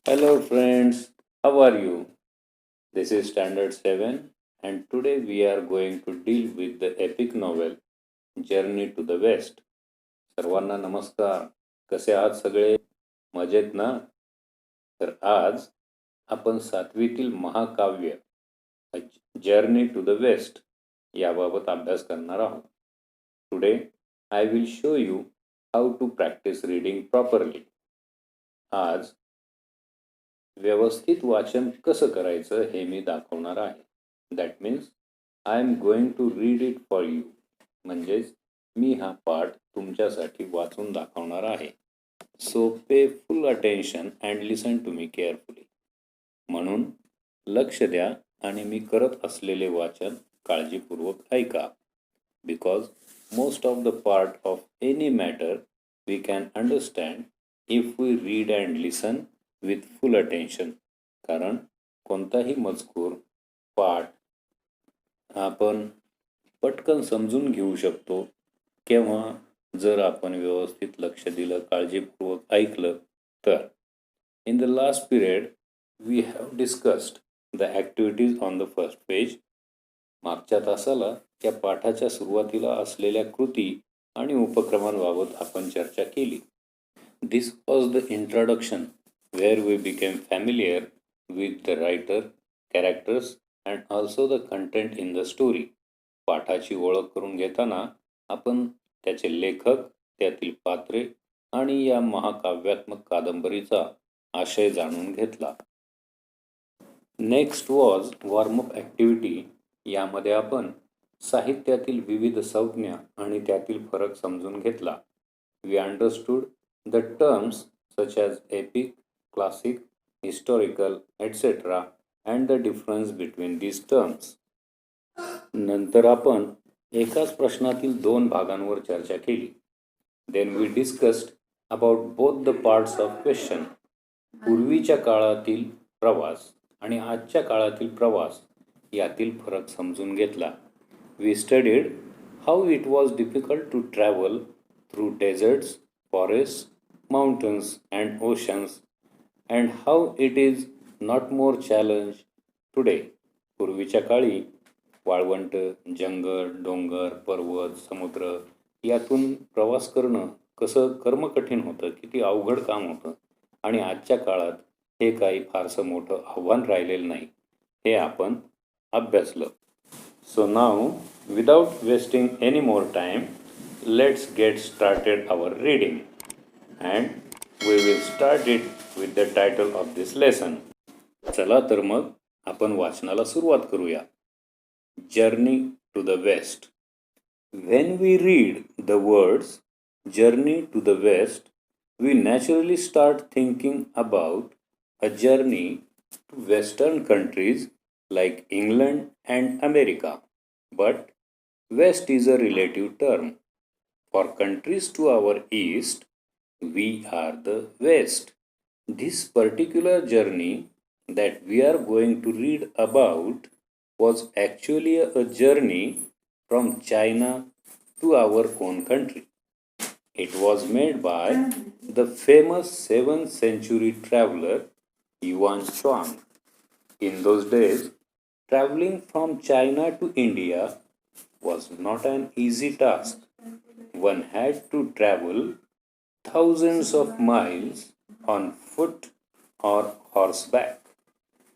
Hello friends, how are you? This is Standard 7 and today we are going to deal with the epic novel Journey to the West. सर्वांना नमस्कार. कसे आहात सगळे? मजेत ना? तर आज आपण सातवीतील महाकाव्य जर्नी टू द वेस्ट याबाबत अभ्यास करणार आहोत. Today I will show you how to practice reading properly. आज व्यवस्थित वाचन कसं करायचं हे मी दाखवणार आहे. That means I am going to read it for you. म्हणजेच मी हा पाठ तुमच्यासाठी वाचून दाखवणार आहे. So pay full attention and listen to me carefully. म्हणून लक्ष द्या आणि मी करत असलेले वाचन काळजीपूर्वक ऐका. Because most of the part of any matter we can understand if we read and listen with full attention. कारण कोणताही मजकूर पाठ आपण पटकन समजून घेऊ शकतो केव्हा जर आपण व्यवस्थित लक्ष दिलं, काळजीपूर्वक ऐकलं तर. In the last period we have discussed the activities on the first page. मागच्या तासाला त्या पाठाच्या सुरुवातीला असलेल्या कृती आणि उपक्रमांबाबत आपण चर्चा केली. This was the introduction where we became familiar with the writer, characters and also the content in the story. पाठाची ओळख करून घेताना आपण त्याचे लेखक, त्यातील पात्रे आणि या महाकाव्यात्मक कादंबरीचा आशय जाणून घेतला. Next was warm up activity. यामध्ये आपण साहित्यातील विविध संज्ञा आणि त्यातील फरक समजून घेतला. We understood the terms such as epic, classic, historical, etc. and the difference between these terms. नंतर आपण एकाच प्रश्नातील दोन भागांवर चर्चा केली. Then we discussed about both the parts of question. पूर्वीच्या काळातील प्रवास आणि आजच्या काळातील प्रवास यातील फरक समजून घेतला. We studied how it was difficult to travel through deserts, forests, mountains and oceans and how it is not more challenge today. पूर्वीच्या काळी वाळवंट, जंगल, डोंगर, पर्वत, समुद्र यातून प्रवास करणं कसं कर्मकठीण होतं, किती अवघड काम होतं आणि आजच्या काळात हे काही फारसं मोठं आव्हान राहिलेलं नाही, हे आपण अभ्यासलं. So now without wasting any more time let's get started our reading and we will start it with the title of this lesson. चला तर मग आपण वाचनाला सुरुवात करूया. Journey to the West. When we read the words Journey to the West, we naturally start thinking about a journey to Western countries like England and America. But West is a relative term. For countries to our east, we are the West. This particular journey that we are going to read about was actually a journey from China to our own country. It was made by the famous 7th century traveler Yuan Shuang. In those days, traveling from China to India was not an easy task. One had to travel thousands of miles on foot or horseback,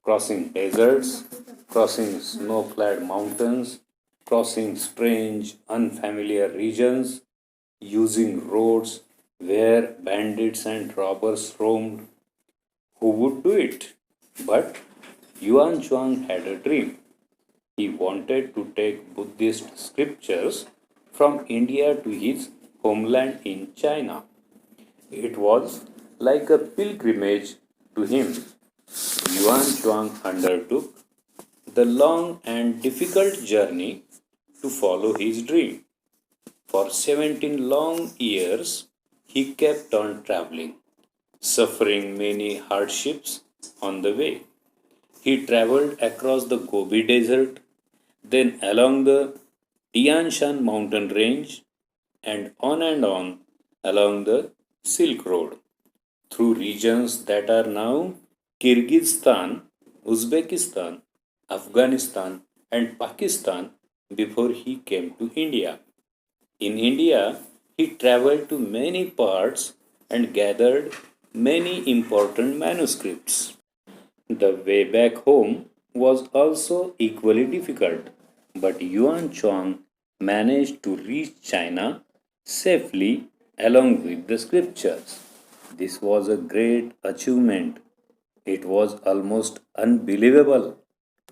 crossing deserts, crossing snow-clad mountains, crossing strange, unfamiliar regions, using roads where bandits and robbers roamed. Who would do it? But Yuan Chuang had a dream. He wanted to take Buddhist scriptures from India to his homeland in China. It was like a pilgrimage to him. Yuan Chuang undertook the long and difficult journey to follow his dream. For 17 long years, he kept on traveling, suffering many hardships on the way. He traveled across the Gobi Desert, then along the Tian Shan mountain range, and on along the Silk Road, through regions that are now Kyrgyzstan, Uzbekistan, Afghanistan, and Pakistan before he came to India. In India, he traveled to many parts and gathered many important manuscripts. The way back home was also equally difficult, but Yuan Chuang managed to reach China safely along with the scriptures. This was a great achievement. It was almost unbelievable,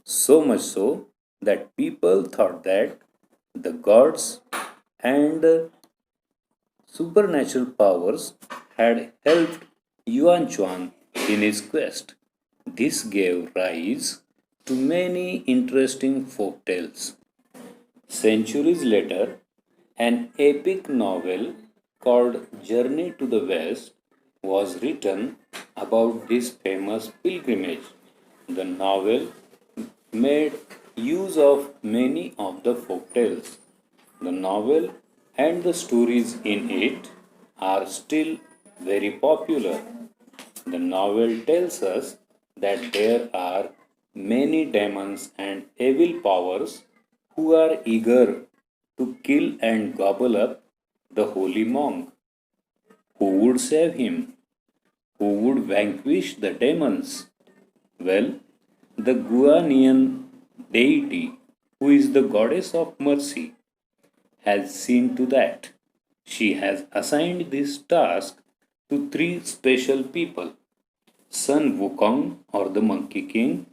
so much so that people thought that the gods and supernatural powers had helped Yuan Chuan in his quest. This gave rise to many interesting folk tales. Centuries later, an epic novel called Journey to the West was written about this famous pilgrimage. The novel made use of many of the folk tales. The novel and the stories in it are still very popular. The novel tells us that there are many demons and evil powers who are eager to kill and gobble up the holy monk. Who would save him? Who would vanquish the demons? Well, the Guanian deity, who is the goddess of mercy, has seen to that. She has assigned this task to three special people: Sun Wukong or the Monkey King,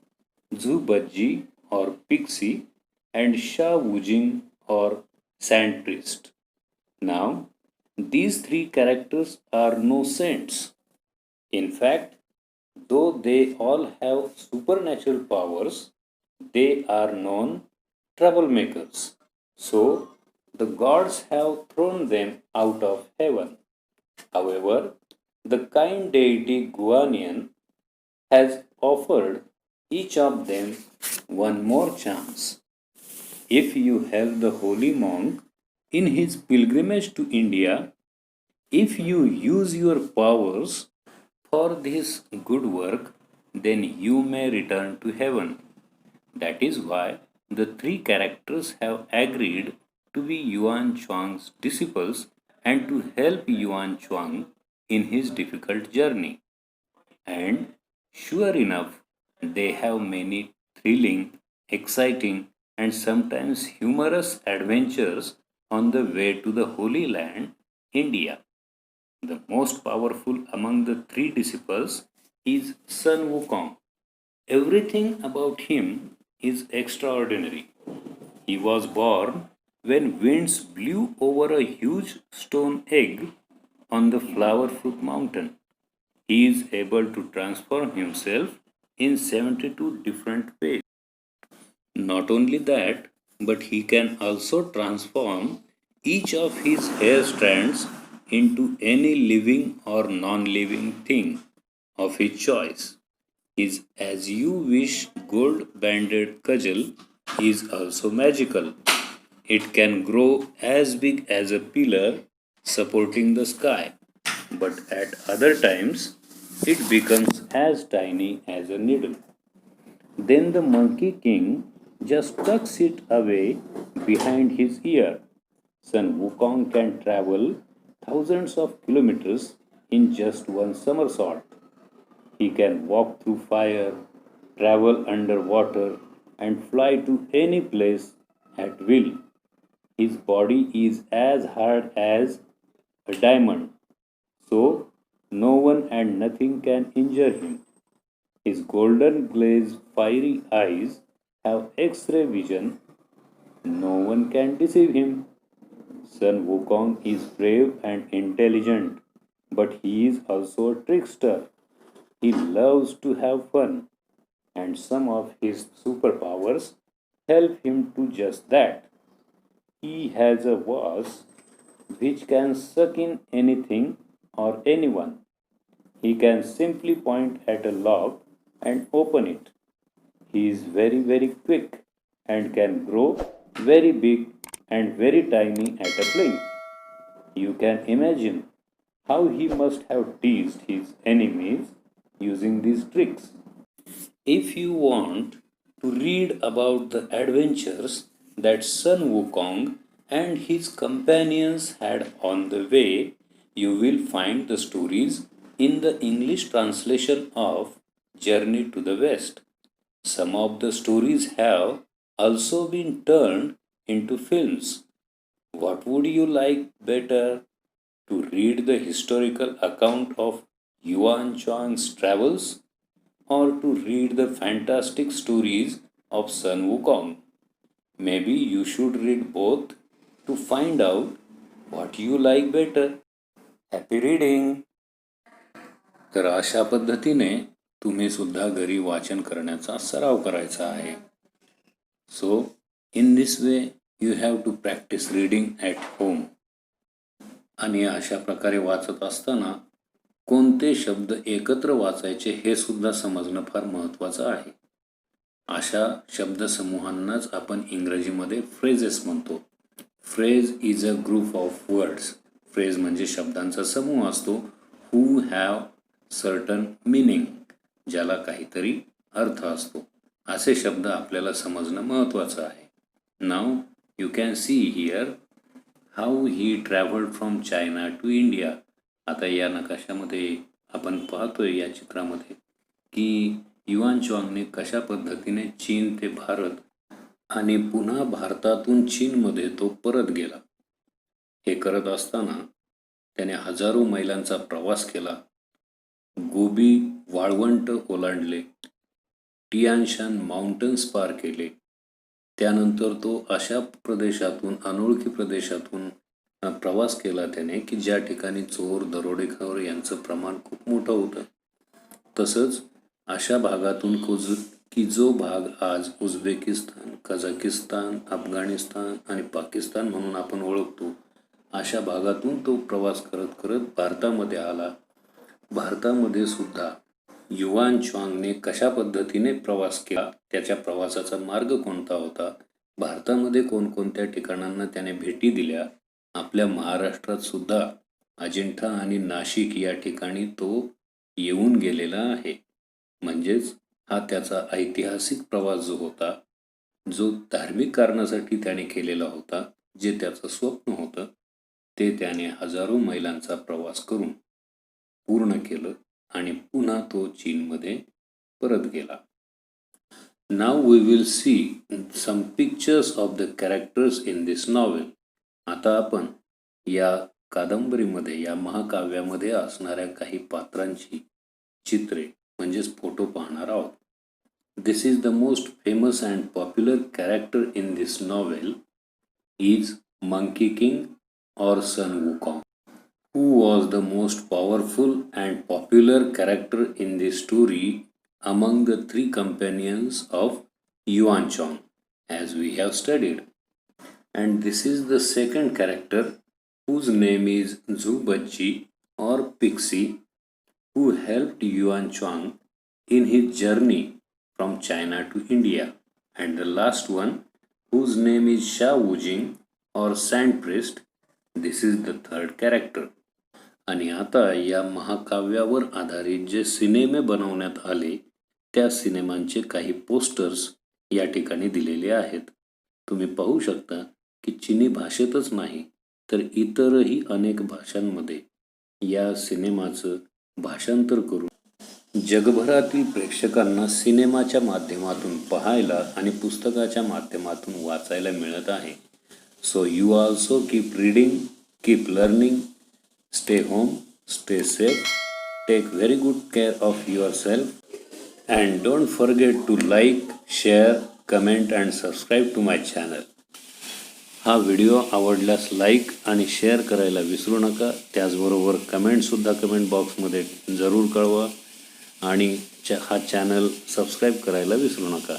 Zhu Bajji or Pixie, and Sha Wujing or Sand Priest. Now, these three characters are no saints. In fact, though they all have supernatural powers, they are known troublemakers. So, the gods have thrown them out of heaven. However, the kind deity Guardian has offered each of them one more chance. If you help the holy monk in his pilgrimage to India, if you use your powers for this good work, then you may return to heaven. That is why the three characters have agreed to be Yuan Chuang's disciples and to help Yuan Chuang in his difficult journey. And sure enough, they have many thrilling, exciting, and sometimes humorous adventures on the way to the Holy Land, India. The most powerful among the three disciples is Sun Wukong. Everything about him is extraordinary. He was born when winds blew over a huge stone egg on the flower fruit mountain. He is able to transform himself in 72 different ways. Not only that, but he can also transform each of his hair strands into any living or non living thing of his choice. His as you wish gold banded cudgel is also magical. It can grow as big as a pillar supporting the sky, but at other times it becomes as tiny as a needle. Then the Monkey King just tucks it away behind his ear. Sun Wukong can travel thousands of kilometers in just one somersault. He can walk through fire, travel underwater, and fly to any place at will. His body is as hard as a diamond, so no one and nothing can injure him. His golden glazed fiery eyes have X ray vision. No one can deceive him. Sun Wukong is brave and intelligent, but he is also a trickster. He loves to have fun, and some of his superpowers help him to just that. He has a voice which can suck in anything or anyone. He can simply point at a lock and open it. He is very quick and can grow very big and very tiny at a blink. You can imagine how he must have teased his enemies using these tricks. If you want to read about the adventures that Sun Wukong and his companions had on the way, you will find the stories in the English translation of Journey to the West. Some of the stories have also been turned into films. What would you like better, to read the historical account of Yuan Chuang's travels or to read the fantastic stories of Sun Wukong? Maybe you should read both to find out what you like better. Happy reading! तर अशा पद्धतीने तुम्ही सुद्धा घरी वाचन करण्याचा सराव करायचा आहे. So in this way you have to practice reading at home. आणि अशा प्रकारे वाचत असताना कोणते शब्द एकत्र वाचायचे हे सुद्धा समजणं फार महत्त्वाचं आहे. अशा शब्दसमूहांनाच आपण इंग्रजीमध्ये फ्रेजेस म्हणतो. Phrase is a group of words. Phrase म्हणजे शब्दांचा समूह असतो हू हॅव सर्टन मिनिंग, ज्याला काहीतरी अर्थ असतो. असे शब्द आपल्याला समजणं महत्त्वाचं आहे. Now you can see here how he travelled from China to India. आता या नकाशामध्ये आपण पाहतोय या चित्रामध्ये की युआन चुआंगने कशा पद्धतीने चीन ते भारत आणि पुन्हा भारतातून चीनमध्ये तो परत गेला. हे करत असताना त्याने हजारो मैलांचा प्रवास केला. गोबी वाळवंट ओलांडले, टियानशान माउंटन्स पार केले. त्यानंतर तो अशा प्रदेशातून अनोळखी प्रदेशातून प्रवास केला त्याने की ज्या ठिकाणी चोर दरोडेखोर यांचं प्रमाण खूप मोठं होतं. तसंच अशा भागातून की जो भाग आज उझबेकिस्तान, कझाकिस्तान, अफगाणिस्तान आणि पाकिस्तान म्हणून आपण ओळखतो, अशा भागातून तो प्रवास करत करत भारतामध्ये आला. भारतामध्ये सुद्धा युआन चुआंगने कशा पद्धतीने प्रवास केला, त्याच्या प्रवासाचा मार्ग कोणता होता, भारतामध्ये कोणकोणत्या ठिकाणांना त्याने भेटी दिल्या. आपल्या महाराष्ट्रात सुद्धा अजिंठा आणि नाशिक या ठिकाणी तो येऊन गेलेला आहे. म्हणजेच हा त्याचा ऐतिहासिक प्रवास जो होता, जो धार्मिक कारणासाठी त्याने केलेला होता, जे त्याचं स्वप्न होतं, ते त्याने हजारो मैलांचा प्रवास करून पूर्ण केलं आणि पुन्हा तो चीनमध्ये परत गेला. Now we will see some pictures of the characters in this novel. आता आपण या कादंबरीमध्ये, या महाकाव्यामध्ये असणाऱ्या काही पात्रांची चित्रे म्हणजेच फोटो पाहणार आहोत. This is the most famous and popular character in this novel is monkey king or Sun Wukong. Who was the most powerful and popular character in this story among the three companions of Yuan Chuang, as we have studied? And this is the second character whose name is Zhu Bajji or Pixie, who helped Yuan Chuang in his journey from China to India. And the last one whose name is Sha Wujing or Sand Priest. This is the third character. आणि आता या महाकाव्यावर आधारित जे सिनेमे बनवण्यात आले, त्या सिनेमांचे काही posters या ठिकाणी दिलेले आहेत. तुम्ही पाहू शकता की चीनी भाषेतच नाही तर इतरही अनेक भाषांमध्ये या सिनेमाचं भाषांतर करून जगभरातील प्रेक्षकांना सिनेमाच्या माध्यमातून पाहायला आणि पुस्तकाच्या माध्यमातून वाचायला मिळत आहे. So you also keep reading, keep learning, stay home, stay safe, take very good care of yourself, and don't forget to like, share, comment and subscribe to my channel. हा व्हिडिओ आवडल्यास लाईक आणि share करायला विसरू नका. त्याचबरोबर कमेंटसुद्धा comment बॉक्समध्ये जरूर कळवा आणि हा चॅनल सबस्क्राईब करायला विसरू नका.